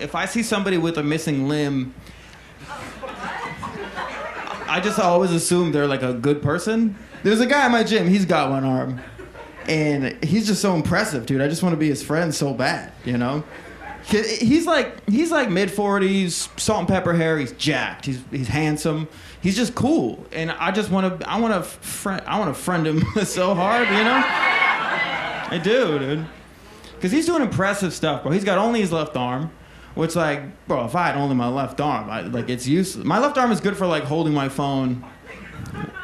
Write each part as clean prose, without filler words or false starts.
If I see somebody with a missing limb, I just always assume they're like a good person. There's a guy at my gym, he's got one arm. And he's just so impressive, dude. I just want to be his friend so bad, you know? He's like mid-40s, salt and pepper hair, he's jacked, he's handsome. He's just cool. And I want to friend him so hard, you know? I do, dude. Because he's doing impressive stuff, bro. He's got only his left arm. Which, like, bro, if I had only my left arm, it's useless. My left arm is good for, like, holding my phone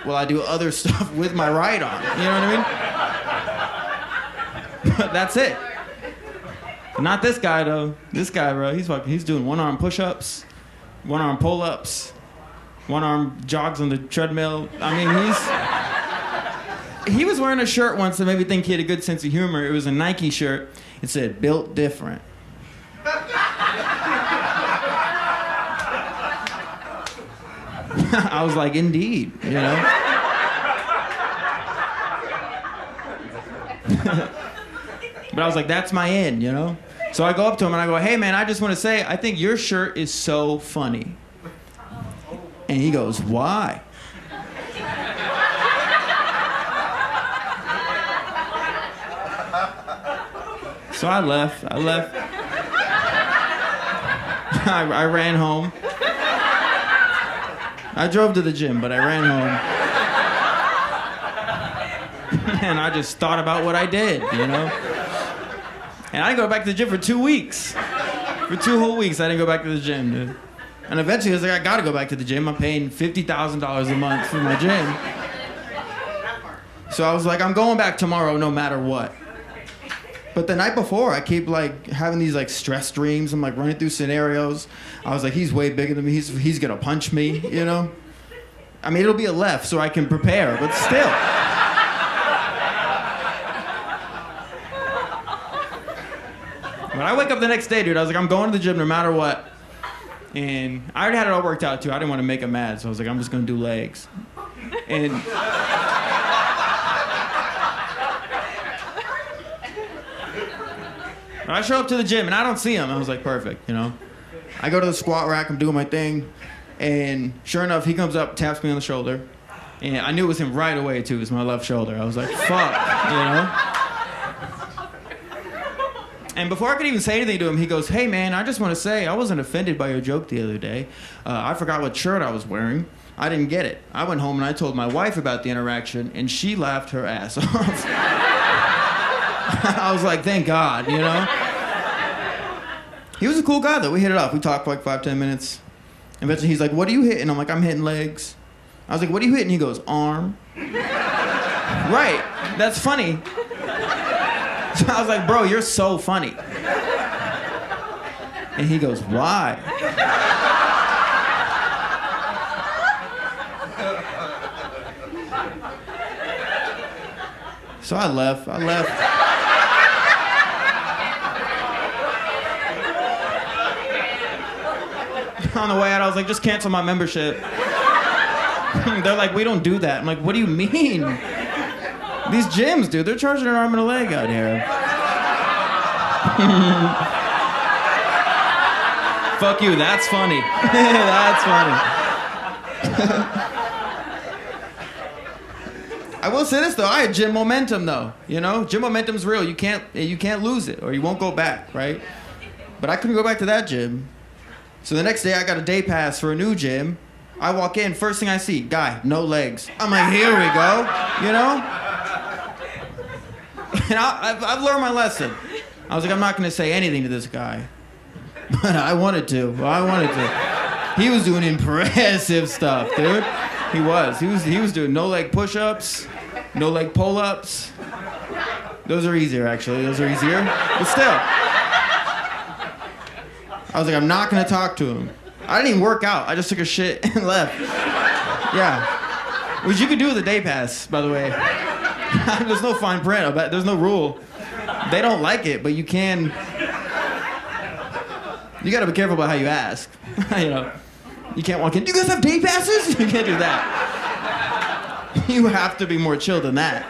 while I do other stuff with my right arm. You know what I mean? But that's it. Not this guy, though. This guy, bro, he's doing one-arm push-ups, one-arm pull-ups, one-arm jogs on the treadmill. I mean, he was wearing a shirt once that made me think he had a good sense of humor. It was a Nike shirt. It said, "Built different." I was like, indeed, you know? But I was like, that's my end, you know? So I go up to him and I go, "Hey, man, I just want to say, I think your shirt is so funny." And he goes, "Why?" So I left. I ran home. I drove to the gym, but I ran home. And I just thought about what I did, you know? And I didn't go back to the gym for 2 weeks. For 2 whole weeks, I didn't go back to the gym, dude. And eventually, I was like, I gotta go back to the gym. I'm paying $50,000 a month for my gym. So I was like, I'm going back tomorrow no matter what. But the night before, I keep like having these like stress dreams. I'm like running through scenarios. I was like, he's way bigger than me. He's gonna punch me, you know? I mean, it'll be a left so I can prepare, but still. When I wake up the next day, dude, I was like, I'm going to the gym no matter what. And I already had it all worked out too. I didn't want to make him mad, so I was like, I'm just gonna do legs. And I show up to the gym and I don't see him. I was like, perfect, you know? I go to the squat rack, I'm doing my thing, and sure enough, he comes up, taps me on the shoulder, and I knew it was him right away, too. It was my left shoulder. I was like, fuck, you know? And before I could even say anything to him, he goes, "Hey, man, I just want to say I wasn't offended by your joke the other day. I forgot what shirt I was wearing. I didn't get it. I went home and I told my wife about the interaction, and she laughed her ass off." I was like, thank God, you know? He was a cool guy, though. We hit it off. We talked for like 5-10 minutes. Eventually, he's like, "What are you hitting?" I'm like, "I'm hitting legs." I was like, "What are you hitting?" He goes, "Arm." Right. That's funny. So I was like, "Bro, you're so funny." And he goes, "Why?" So I left. On the way out, I was like, "Just cancel my membership." They're like, "We don't do that." I'm like, "What do you mean? These gyms, dude, they're charging an arm and a leg out here." Fuck you, that's funny. That's funny. I will say this, though. I had gym momentum, though. You know? Gym momentum's real. You can't lose it, or you won't go back, right? But I couldn't go back to that gym. So the next day, I got a day pass for a new gym. I walk in, first thing I see, guy, no legs. I'm like, here we go, you know? And I've learned my lesson. I was like, I'm not gonna say anything to this guy. But I wanted to. He was doing impressive stuff, dude. He was doing no leg push-ups, no leg pull-ups. Those are easier, actually. But still. I was like, I'm not gonna talk to him. I didn't even work out. I just took a shit and left. Yeah. Which you could do with a day pass, by the way. There's no fine print. There's no rule. They don't like it, but you can. You gotta be careful about how you ask. You know, you can't walk in. "Do you guys have day passes?" You can't do that. You have to be more chill than that.